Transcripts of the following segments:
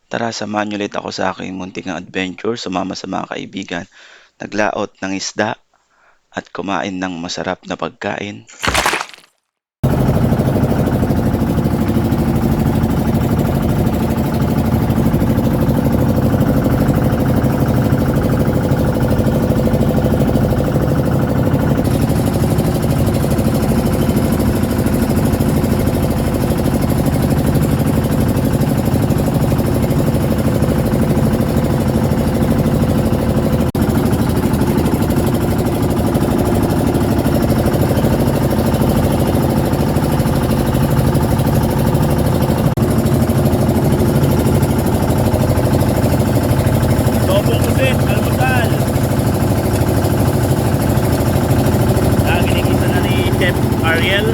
Tara, samahan niyo ulit ako sa aking munting adventure sumama sa mga kaibigan, naglaot ng isda at kumain ng masarap na pagkain. Dobong pusit, almusal. Ginikita na ni Chef Ariel.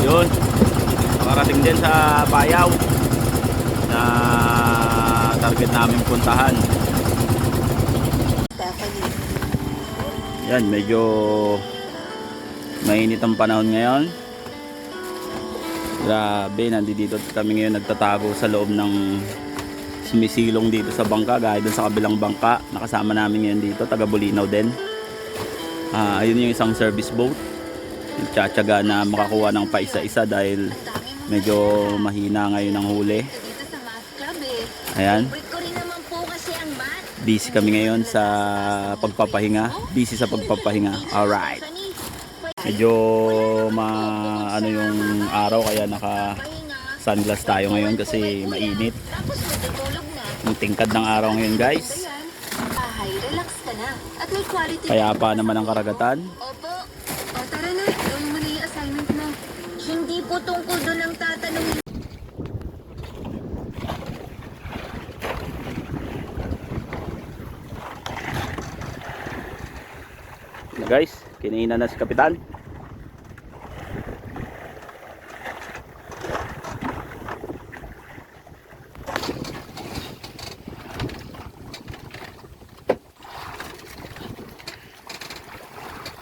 Yun, makarating din sa Bayaw na target namin puntahan. Yan, medyo mainit ang panahon ngayon. Grabe, nandito kami ngayon nagtatago sa loob ng sumisilong dito sa bangka, gaya dun sa kabilang bangka. Nakasama namin ngayon dito, taga Bulinaw din. Ayun yung isang service boat. Nagtsatsaga na makakuha ng paisa-isa dahil medyo mahina ngayon ang huli. Ayan. Busy kami ngayon sa pagpapahinga. Busy sa pagpapahinga. Alright. Medyo ano yung araw kaya naka sunglass tayo ngayon kasi mainit. Yung tingkad ng araw ngayon, guys. Kaya pa naman ang karagatan. Tara na, gawin mo na yung assignment mo. Hindi po tungkol doon ang tatanungin. Guys, kinainan na si Kapitan.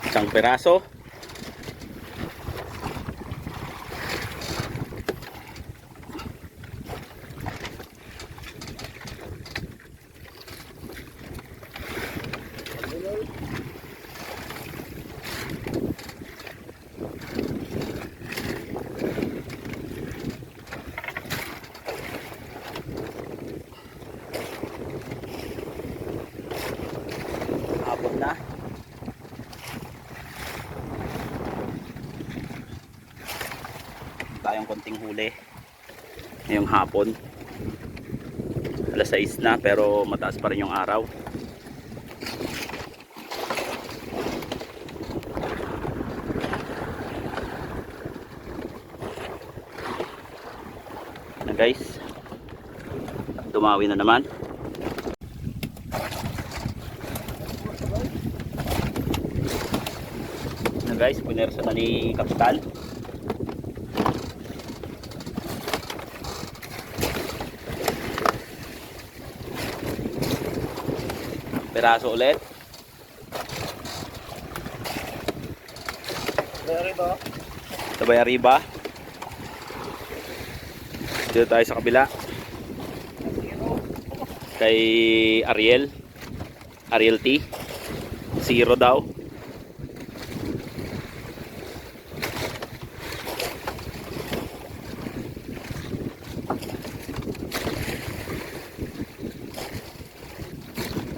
Isang peraso. Hapon na. Tayong konting huli ngayong hapon. Alas 6 na pero mataas pa rin yung araw. Na guys, dumawi na naman. Na guys, punersa na ni Kapitan. Peraso ulit. Sabay arriba. Dito tayo sa kabila. Kay Ariel. Ariel T. Zero daw.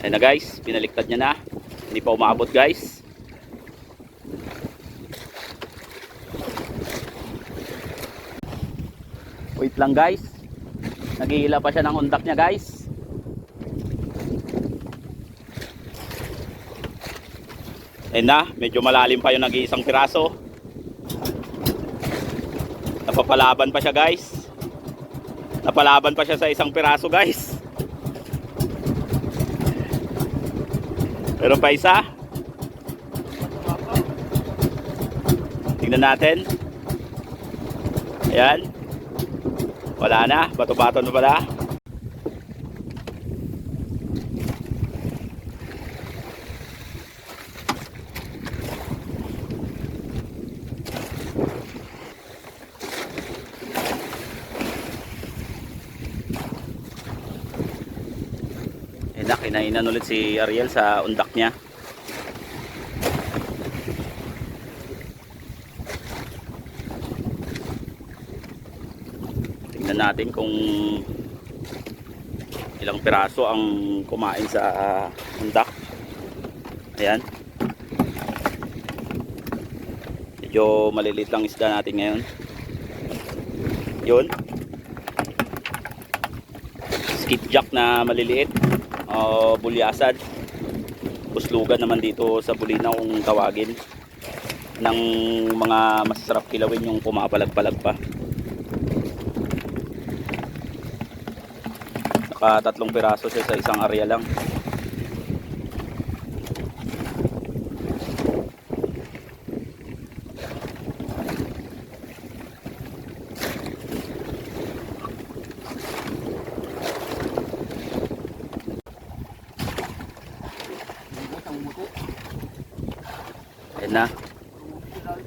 Ayun na guys, pinaliktad niya na. Hindi pa umaabot guys. Wait lang guys. Nagihila pa siya ng undak niya guys. Ayun na, medyo malalim pa yung nag-iisang piraso. Napapalaban pa siya guys. Napalaban pa siya sa isang piraso guys. Meron pa isa. Tingnan natin. Ayan. Wala na, bato-bato na pala. Kinainan ulit si Ariel sa undak niya. Tingnan natin kung ilang piraso ang kumain sa undak. Ayan. Medyo maliliit lang isda natin ngayon. Yun. Skipjack na maliliit. Bulyasan. Puslugan naman dito sa Bulinaw kung tawagin. Ng mga masasarap kilawin yung pumapalag-palag pa. Naka 3 piraso siya sa isang area lang. Ayan na.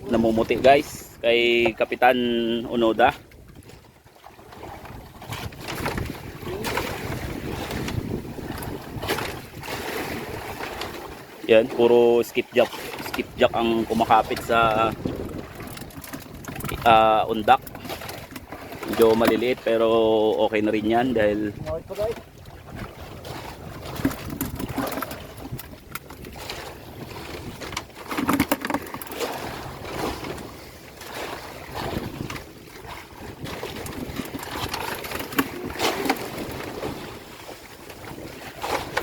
Namumuti guys kay Kapitan Onoda. Yan, puro skipjack. Skipjack ang kumakapit sa undak. Medyo maliliit pero okay na rin yan dahil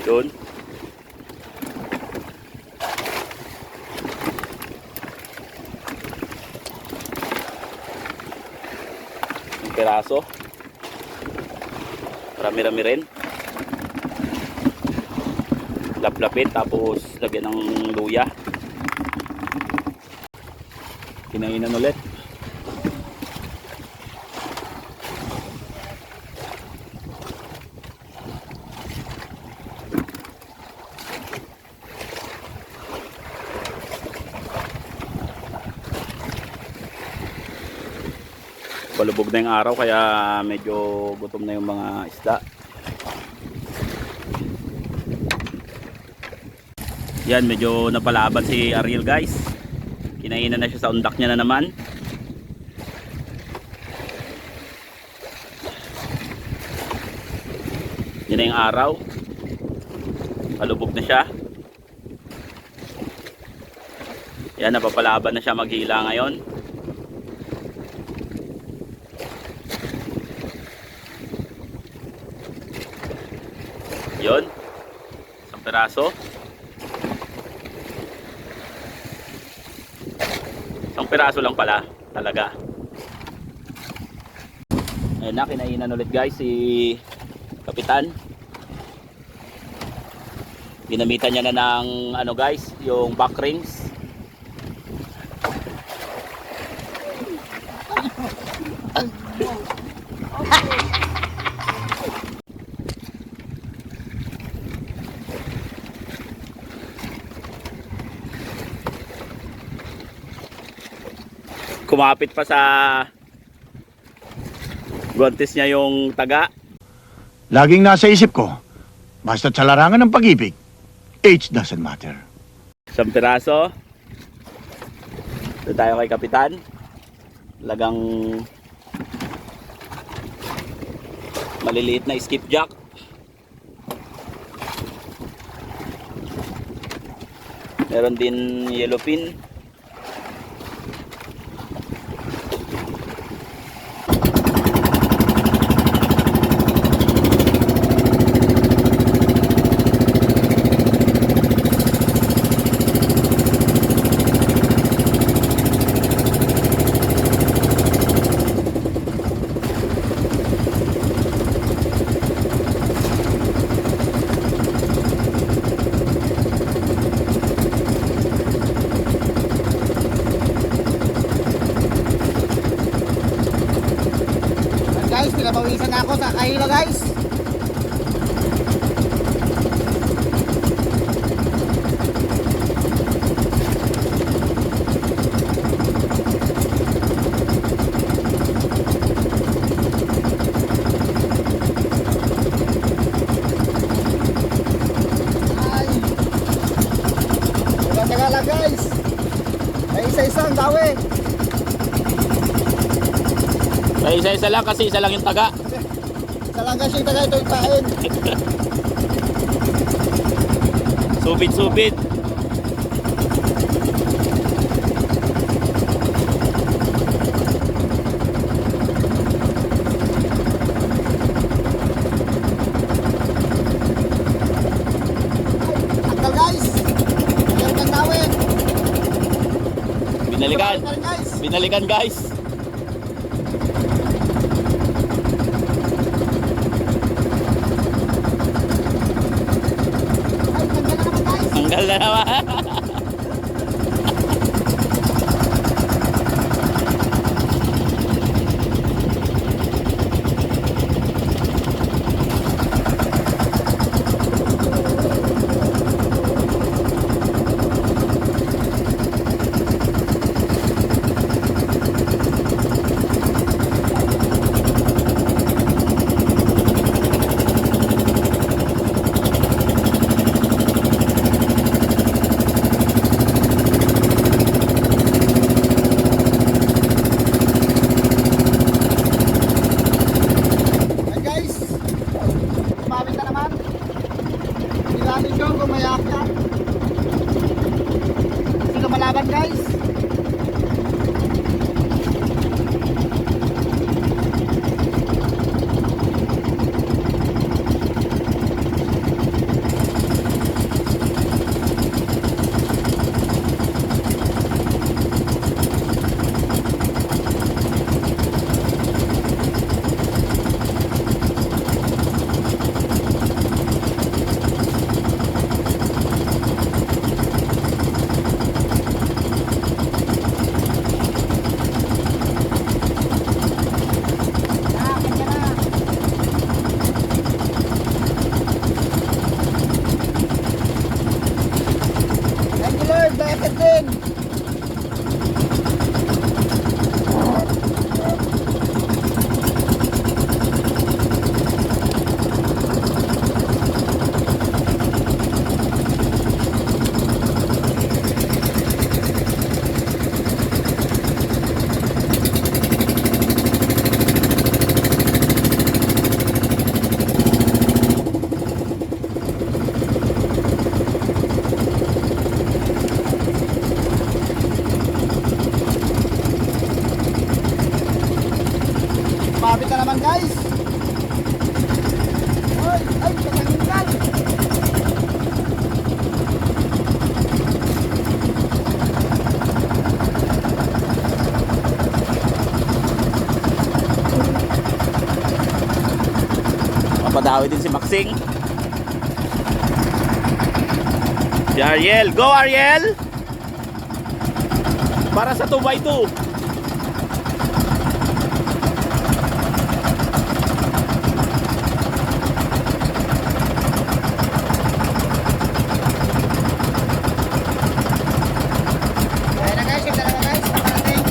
yun. Yung piraso. Rami-rami rin. Laplapit tapos lagyan ng luya. Kinainan ulit. Palubog na yung araw kaya medyo gutom na yung mga isda. Yan, medyo napalaban si Ariel guys. Kinainan na siya sa undak niya na naman. Yan na yung araw. Palubog na siya. Yan, napapalaban na siya maghila ngayon. Yun, isang piraso. Isang piraso lang pala talaga. Ayun na, kinainan ulit guys si Kapitan. Ginamitan niya na ng ano guys, yung back rings. Kumapit pa sa gontis niya yung taga. Laging nasa isip ko, basta't sa larangan ng pag-ibig, age doesn't matter. Isang piraso. Doon tayo kay Kapitan. Lagang maliliit na skipjack. Meron din yellowfin. nakahilo guys. Ay. Taga lang guys. May isa-isang dawi. May isa-isa lang kasi isa lang yung taga. Isa lang guys yung taga ito ipain. Subit-subit. Tanggal guys. Meron kang dawi. Binalikan. Meron guys. Binalikan guys. Ay, tanggal na naman guys. Tanggal na naman. Ay guys. Tumawid na naman. Ilanin nyo kung may akyat. Sino malaban guys? Thank you Lord, bakit din? Tumawid na naman guys. Ay, ay, katanggal. Papadawi din si Maxing. Si Ariel. Go Ariel! Para sa 2x2. Ayan na guys, yung dalawa guys. Paparating.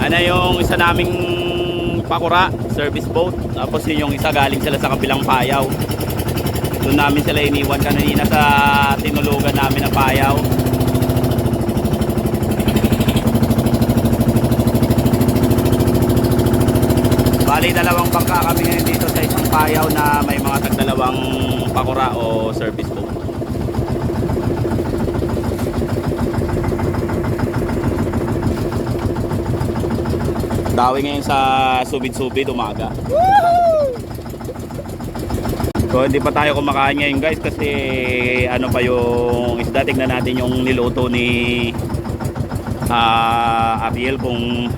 Ano yung isa naming pakura, service boat. Tapos yun yung isa galing sila sa kabilang payaw. Doon namin sila iniwan kanina sa tinulugan namin na payaw. Bali dalawang bangka kami ngayon dito sa isang payaw na may mga tagdalawang pakura o service boat. Dawi ngayon sa Subid-Subid umaga. So hindi pa tayo kumakain ngayon guys kasi ano pa yung isda. Tignan natin yung niluto ni Ariel kung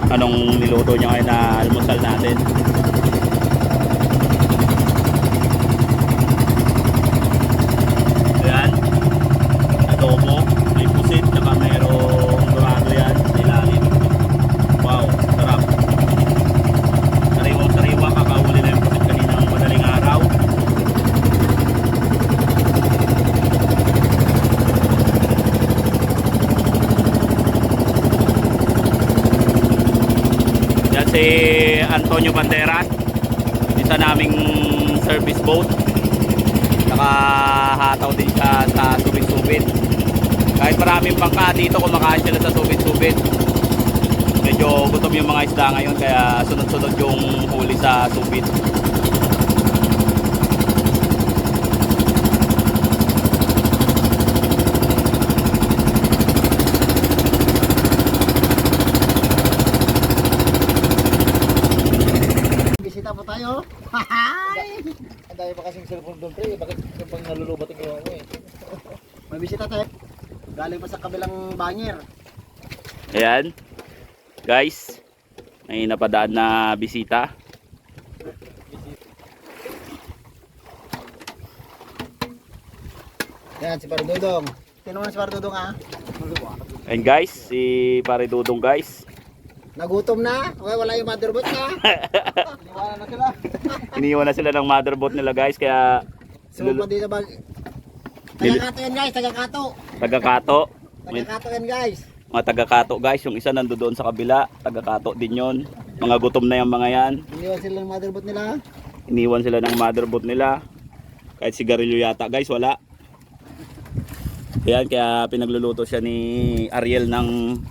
anong niluto niya ngayon na almusal natin. Ayan, adobo, may pusit, saka merong dorado yan sa ilalim. Wow, sarap. Sariwang sariwa, kakahuli na yung pusit kanina ng madaling araw. Yan si Antonio Banderas, isa naming service boat. Nakahataw din siya sa subit-subit. Kahit maraming bangka dito, kumakain sila sa subit-subit. Medyo gutom yung mga isda ngayon, kaya sunod-sunod yung huli sa subit. Bisita po tayo. Hi! Ang dami pa kasing cellphone doon, pre. Bakit yung pang nalulubat yung gawa mo eh? May bisita tayo. Galing pa sa kabilang banyer. Ayan, guys, may napadaan na bisita. Yan, si Pardudong. Tinungan si Pardudong ah. And guys, si Pare Dudong guys, Nagutom na? Okay, wala yung motherboard na. Iniwanan na sila. iniwan na sila ng motherboard nila guys, kaya Sumpa dito ba? Taga-kato yan guys, taga-kato. taga-kato. May Taga-kato yan guys. mga taga-kato guys, yung isa nandoon sa kabila, taga-kato din yon. Mga gutom na yung mga yan. Iniwan sila ng motherboard nila. Iniwan sila ng motherboard nila. Kahit sigarilyo yata guys, wala. Ayan, kaya pinagluluto siya ni Ariel ng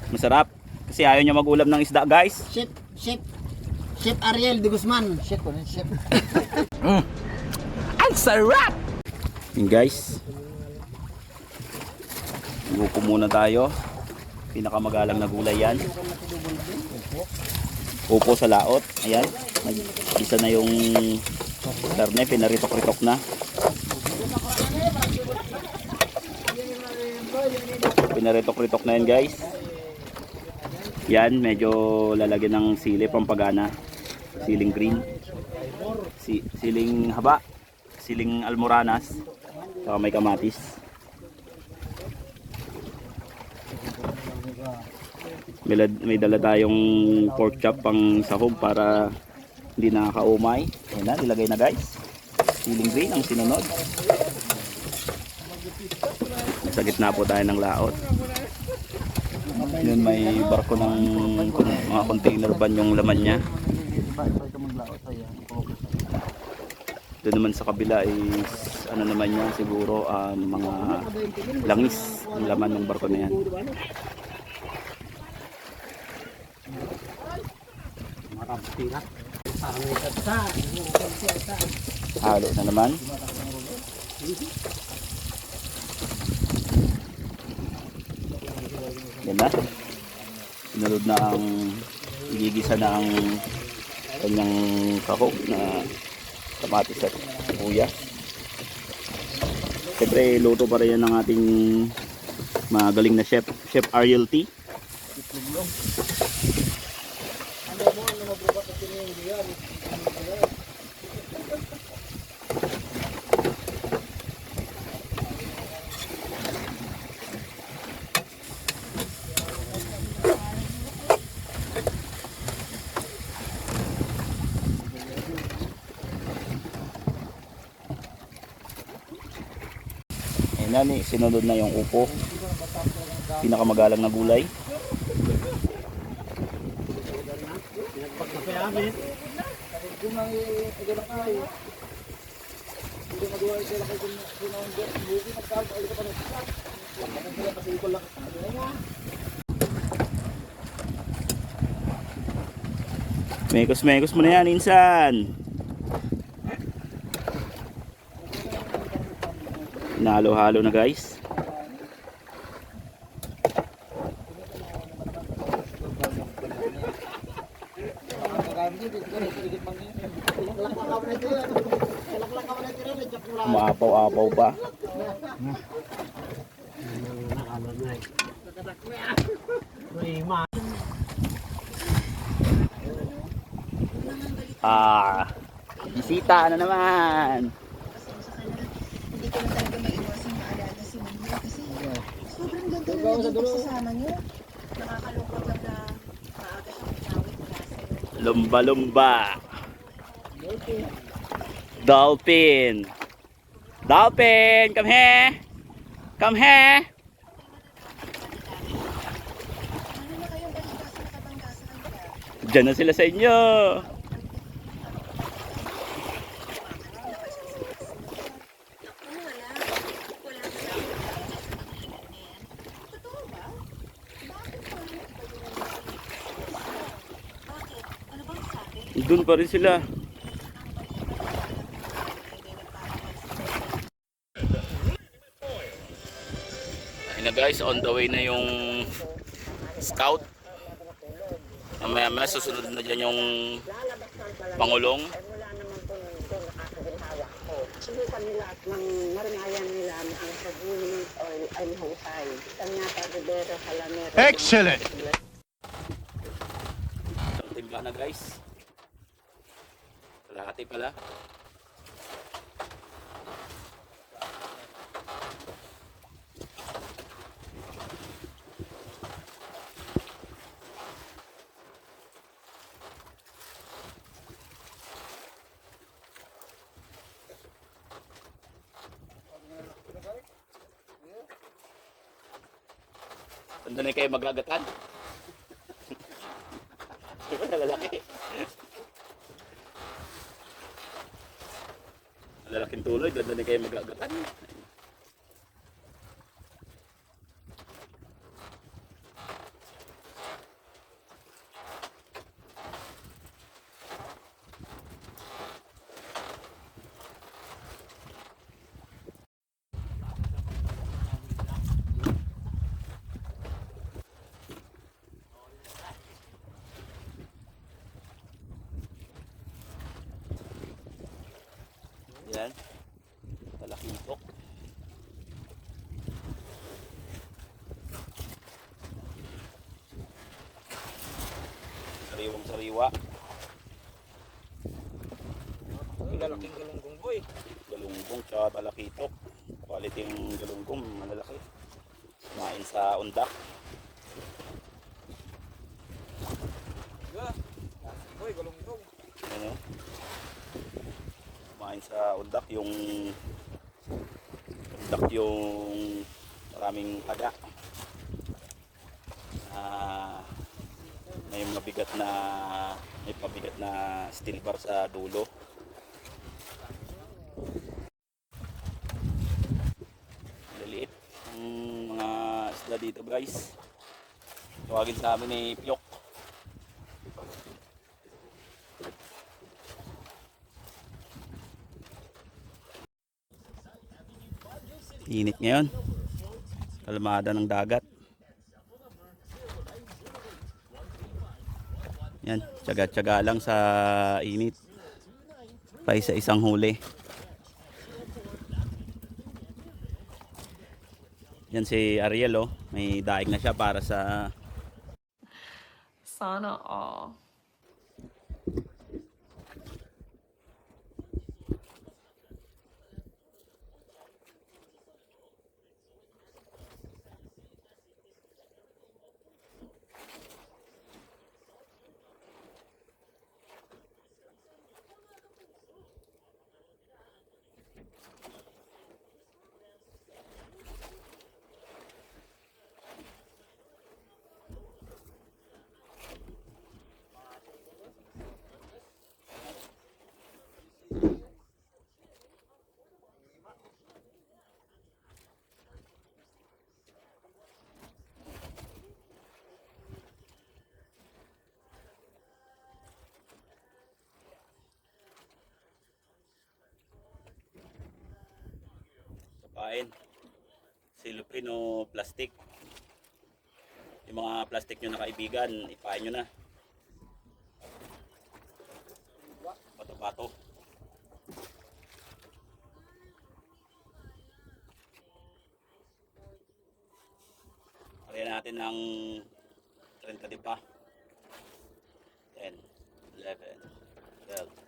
masarap. Kasi ayaw niya mag-ulam ng isda guys. Chef Ariel de Guzman. Chef ko, chef. Ang sarap! Yun guys, lupo muna tayo. Pinakamagalang na gulay yan. Upo sa laot. Ayan, isa na yung karne, pinaritok-ritok na. Pinaritok-ritok na yan guys. Yan, medyo lalagyan ng sili pampagana. Siling green. Siling haba. Siling almoranas. Saka may kamatis. May dala tayong pork chop pang sahog para hindi nakakaumay. Ayan na, nilagay na guys. Siling green ang sinunod. Sa gitna po tayo ng laot. Yun, may barko ng mga container van yung laman niya. Doon naman sa kabila is ano naman yan siguro mga langis ang laman ng barko na yan. Halo na naman. Yan na. Sinunod na ang igigisa na ang kanyang sahog na kamatis at sibuyas. Siyempre luto pa rin yan ng ating magaling na chef, Chef Ariel T. Nani, sinunod na yung upo. Pinakamagalang na gulay. Mekos-mekos mo na yan, insan. Nahalo-halo na guys. Maapaw-apaw pa. Bisita na naman. Pasensya ka na. Hindi ko na talaga maiwasan maalala si Mama kasi sobrang ganda na naging pagsasama niyo. Nakakalungkot lang na maaga siyang pinawit mula sa'yo. Lumba-lumba. Dolphin. Dolphin, come here. Come here. Ano na kayong balita sa nakabangga sa kanila? Diyan na sila sa inyo. Naku, wala. Wala na lang. Totoo ba? Bakit pa rin iba din ang Bakit? Ano bang sabi? Doon pa rin sila. Ayun na guys, on the way na yung scout. Mamaya susunod na dyan yung pangulong. Wala naman po doon nakakaginhawa ko. Subukan nila at maringayan nila ang sabunit oil ay mahusay. Tanyata, Rivera, Halamero. Excellent! Isang timpla na guys. Kalahati pala. Saan na kayo magagatan? Diba nalalaki? Lalaking tuloy, ganda na kayo magagatan. Yan. Malaking tok. Sariwang sariwa. Lalaking galunggong boy. Galunggong tsaka talakitok. Quality yung galunggong, malalaki. Kumain sa undak. Boy, galunggong. Ano? Kumain sa undak yung maraming taga. May pabigat na steel bar sa dulo. Liliit ang mga isda dito guys. Tawagin sa amin ni Pyok. Init ngayon. Kalmada ng dagat. Yan, tiyaga-tiyaga lang sa init. Pa isa-isang huli. Yan si Ariel oh, may daig na siya para sa Sana all. kapain. Silupin o plastic. Yung mga plastic nyo na kaibigan, ipain nyo na. Pato-pato. Kaya natin ng 30 pa. 10, 11, 12,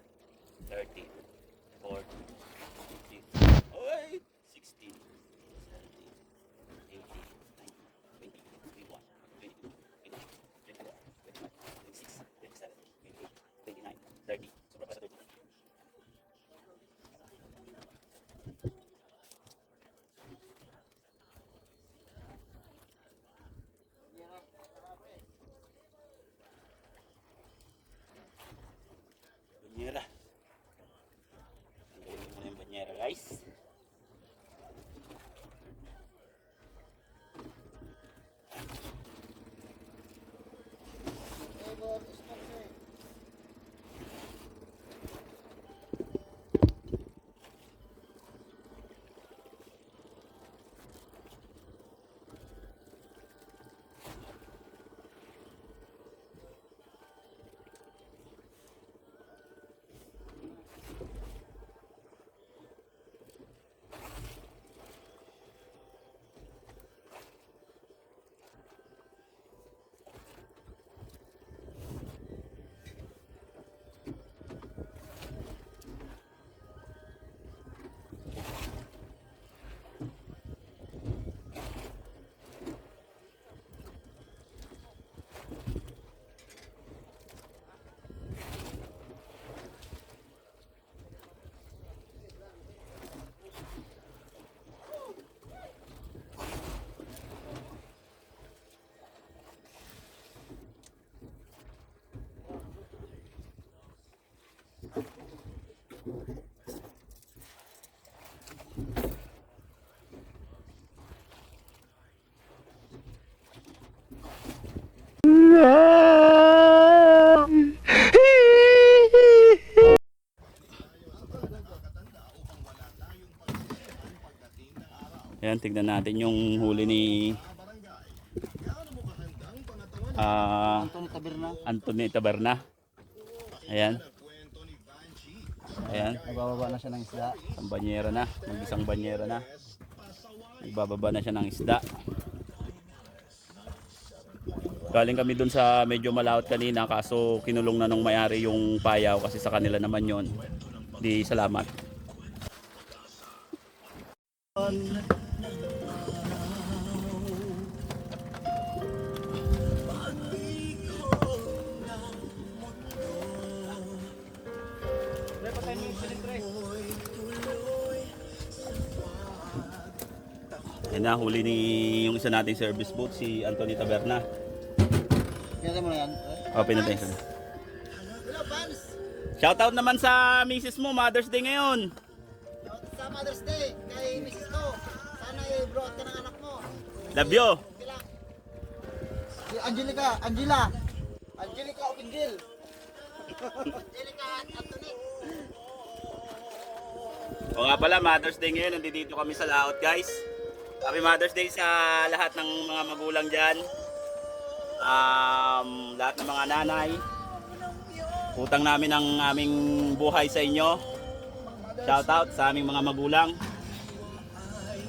Ayan, tignan natin yung huli ni Anthony Taberna. Anthony Taberna. Ayan. Ayan, Nagbababa na siya ng isda. isang banyera na, mag-isang banyera na. Nagbababa na siya ng isda. Galing kami dun sa medyo malawot kanina kaso kinulong na nung may-ari yung payaw kasi sa kanila naman yon. Di salamat. Yan na, huli ni yung isa nating service boat, si Anthony Taberna. Pinatay mo na yan. O, pinatay siya. Hello, fans! Shoutout naman sa misis mo, Mother's Day ngayon. Sa Mother's Day, kay Mrs. ko. Sana i-brought ka ng anak mo. Love you. Sila. Si Angelica Opingil. Angelica Anthony. O nga pala, Mother's Day ngayon, nandito kami sa laot guys. Happy Mother's Day sa lahat ng mga magulang dyan. Lahat ng mga nanay. Utang namin ang aming buhay sa inyo. Shoutout sa aming mga magulang.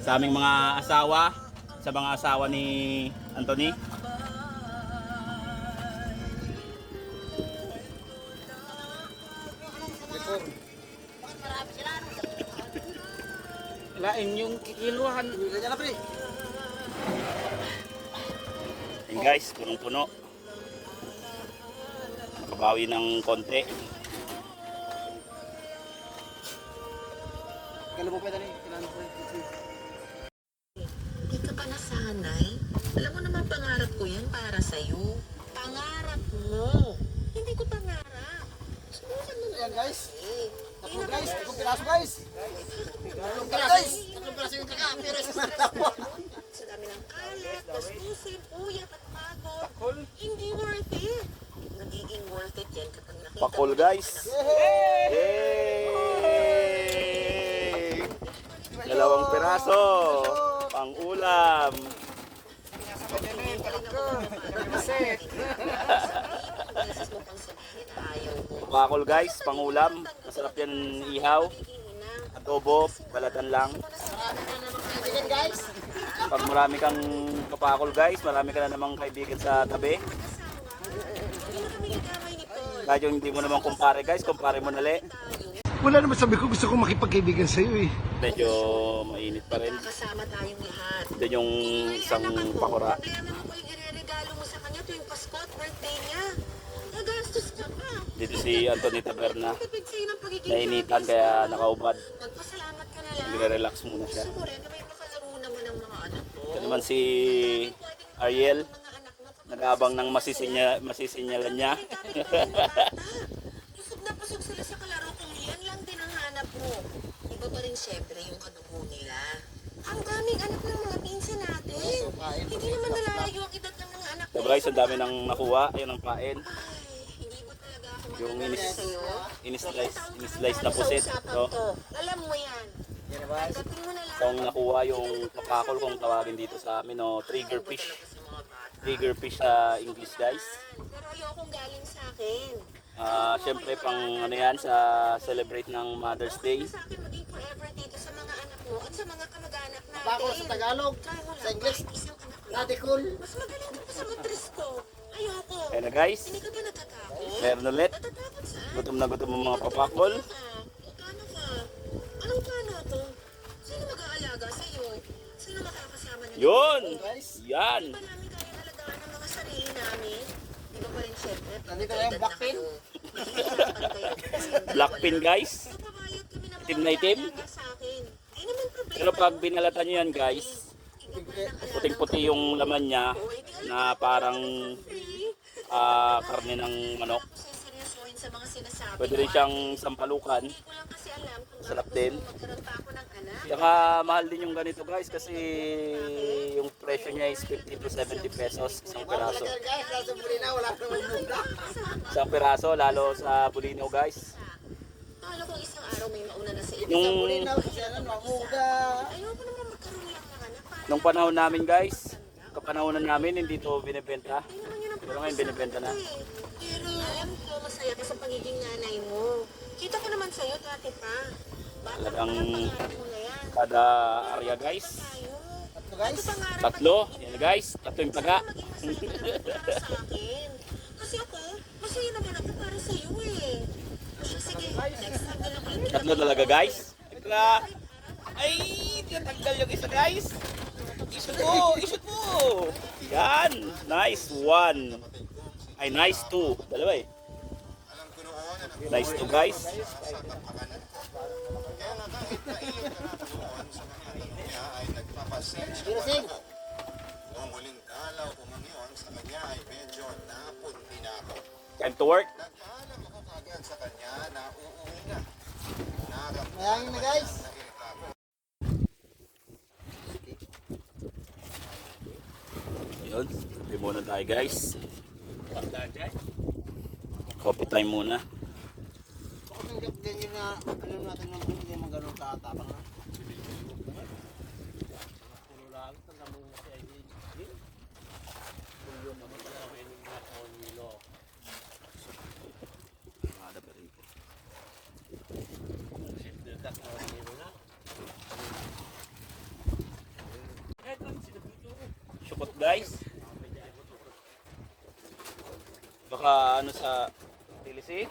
Sa aming mga asawa. Sa mga asawa ni Anthony. Lain yung kikiluhan. Ganyan na, pre. Ayan guys, punong-puno. Nakabawi ng konti. Kailan mo pwede rin? Kailan mo pwede? Hindi ka pa nasanay? Alam mo naman pangarap ko yan para sa'yo. Pangarap mo. Hindi ko pangarap. Subukan mo Ayan, na guys. eh. Tatlong guys. Tatlong piraso, guys. Tatlong piraso, guys. Tatlong piraso yung kaka-pira sa tapon. Sa dami ng kalat, gastusin, uyat at pagod. Hindi worth it. Nagiging worth it yan kapag nakita Pakol mo guys. yung anak Yay! Dalawang piraso. Pang ulam. beses mo pang sabihin na ayaw mo. Pakol guys, pang ulam. Masarap yan ihaw. Adobo, balatan lang. Ayan, guys. Pag marami kang kapakol guys, marami ka na namang kaibigan sa tabi. Hindi na kami nagamay nito. Kahit yung hindi mo naman kumpare guys, kumpare mo nali. Wala naman sabi ko, gusto ko makipagkaibigan sa'yo eh. Medyo mainit pa rin. Kasama tayong lahat. Ito yung isang pakura. Problema mo ko yung ireregalo mo sa kanya tuwing Pasko at birthday niya. Nagastos ka pa. Dito si Anthony Taberna. Tipid sa'yo ng pagiging Nainitan kaya nakaubad. magpasalamat ka na lang. Nagre-relax muna siya. Gusto ko rin na may makalaro naman ng mga anak mo. Ito naman si Ariel. Mga anak mo kapag Nag-aabang ng masisinyalan niya. Pusog na pusog sila sa kalaro kung yan lang din ang hanap mo. Iba pa rin syempre yung kadugo nila. Ang daming anak ng mga pinsan natin. Hindi naman nalalayo ang edad ng mga anak So guys, ang dami nang nakuha. Ayun ang pain. Hindi ko talaga ako Yung makakilala sa'yo. in-slice na pusit. So, Alam mo yan. Pagdating mo na lang. so ang nakuha yung kapakol kung tawagin dito sa amin. No, trigger fish. Sa mga bata. Trigger fish sa English guys. Pero ayokong galing sa akin. Siyempre pang ano yan sa celebrate ng Mother's Day. Sa akin maging forever dito sa mga anak mo at sa mga kamag-anak natin. Bako sa Tagalog. Try mo lang. Sa English. Kahit isang anak lang. Nati cool. Mas magaling dito sa matris ko. Ayoko. Kaya na guys, Hindi ka ba natatakot? meron ulit. Natatakot saan? Gutom na gutom ang mga papakol. Paano ka? Anong plano to? Sino mag-aalaga sa'yo? Sino makakasama niyo? Yun! Yan! Di ba namin kaya alagaan ang mga sarili namin? Di ba pa rin syempre? Nandito na yung black pin. Mahihirapan kayo. Black pin guys. Nagbabayad kami ng mga Itim na itim. alaga sa akin. Di naman problema. Pero pag binalatan nyo yan guys, puting-puti yung laman niya na parang karne ng manok. Seryosohin sa mga sinasabi. Pwede rin siyang sampalukan. Hindi ko lang kasi alam kung Sarap din. magkaroon pa ako ng anak. Saka mahal din yung ganito guys kasi yung presyo niya is 50 to 70 pesos isang piraso. Guys, nasa Bulina, wala naman muna. Isang piraso lalo sa Bulinaw guys. Paano kung isang araw may mauna na sa inyo? Yung Bulina, kasi ano, mamuga. Ayoko naman magkaroon lang ng Nung panahon namin guys, kapanahonan namin hindi to binibenta. Pero ngayon binibenta na. Pero alam ko, masaya ka sa pagiging nanay mo. Kita ko naman sa'yo, dati pa. Bata ka Talagang lang, pangarap mo na yan. kada area guys. Tayo. Tatlo guys. Ito pangarap Tatlo. Yan guys. Tatlo yung taga. maging masaya ka lang para sa akin. Kasi ako, masaya naman ako para sa'yo eh. Sige, next time na lang ulit. Tatlo talaga guys. Ito na. Ay, tinatanggal yung isa guys. Isut mo, isut mo. Yan. Nice one. Ay, nice two. Dalawa eh. Nice two guys. Sing. Kung huling kalaw ko ngayon sa kanya ay medyo napunti na ako. Time to work. Nagpaalam ako kagad sa kanya na uuwi na. Naramdaman Mayangin na guys. na irritado. Yun. Kape muna tayo guys. Coffee time muna. Bakit ang ganyan na ano natin ng hindi mo ganun katapang na? Syukot guys. Baka ano sa TLC?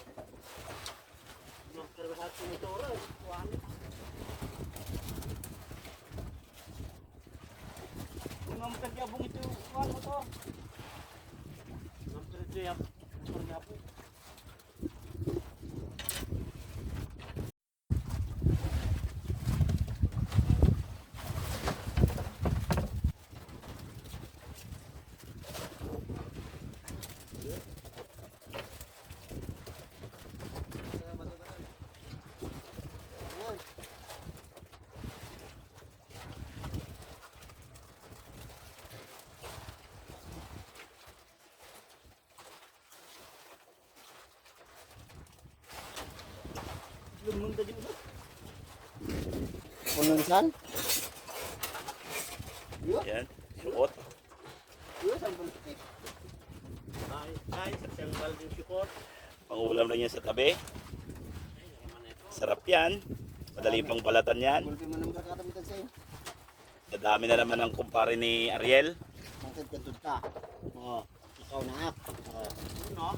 Pununsan? Yan. Syukot. Pangulam lang yan sa tabi. Sarap yan. Madali pang balatan yan. Gulpi mo naman kakatamitan sa'yo. Dadami na naman ang kumpare ni Ariel. Mangkit ka ka. Oo. Ikaw na ak. Oo. Ano?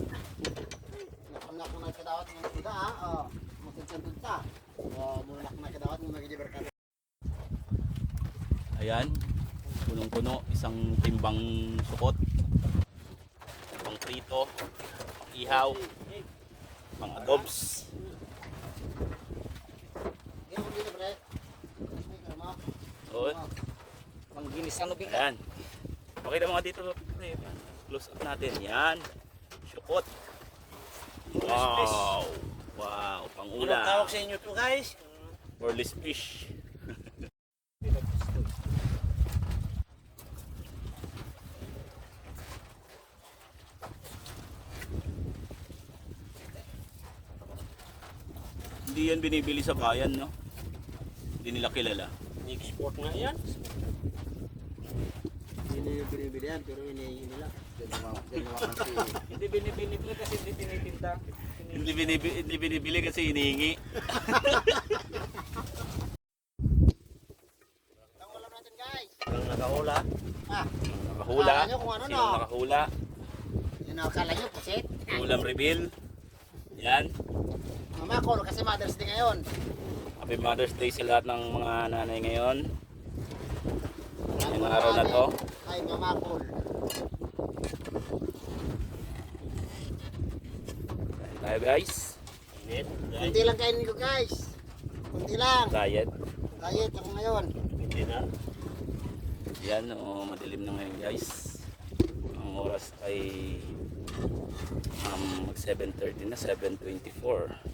Nakamnak mo na kadawat ng sida ha. Oo. Mangkit ka ka. Oo. Mulak na kadawat ng magigibar ka. Ayan. Punong-puno. Isang timbang sukot. Pang prito. Pang ihaw. Pang adobs. Hindi mo dito pre. Oo. Pang ginisang lubing. Ayan. Pakita mga dito. Close up natin. Yan. Syukot. Wow. Wow. Pang-ulam. Tawag sa inyo to guys. Burless fish. Hindi yan binibili sa bayan, no? Hindi nila kilala. Export nga yan. Hindi nila binibili yan pero hinihingi nila. Hindi binibili kasi hindi tinitinda. Hindi binibili kasi hinihingi. Ang ulam natin guys. Ang nakahula. Ah. Nakahula. Akala nyo kung ano, Sino no? nakahula? Yun ang akala nyo pusit. Ulam reveal. Yan. Mama call kasi Mother's Day ngayon. Happy Mother's Day sa lahat ng mga nanay ngayon. Ngayong araw na to. Ay mama call. Kain tayo guys. Kunti lang kainin ko guys. Kunti lang. Diet. Diet ako ngayon. Yan, madilim na ngayon guys. Ang oras ay mag 7:30 na, 7:24.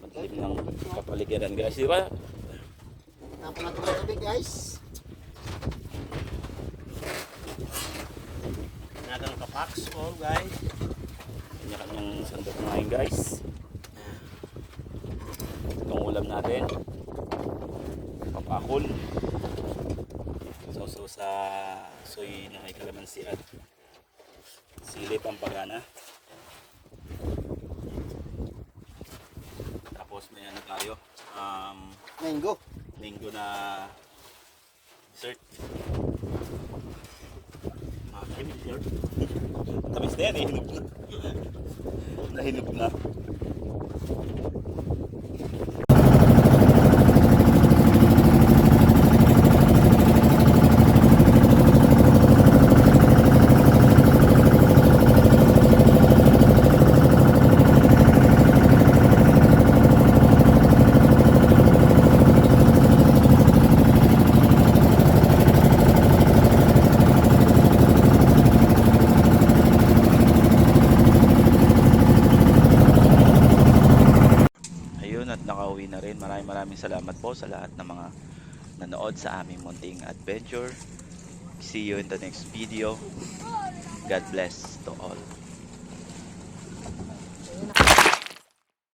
Madilim ng kapaligiran guys, di ba? Tapos natin ang tubig guys. Nagang kapaks all guys. Kanya-kanyang sandok na ngayon guys. Itong ulam natin. pakul. So sa soy na may kalamansi at sili pampagana. Tapos may ano tayo, Mango. mango na dessert. Ay, may dessert. Tamis na yan eh, hinog na. Nahinog na. Ayun, at nakauwi na rin. Maraming salamat po sa lahat ng mga nanood sa aming munting adventure. See you in the next video. God bless to all.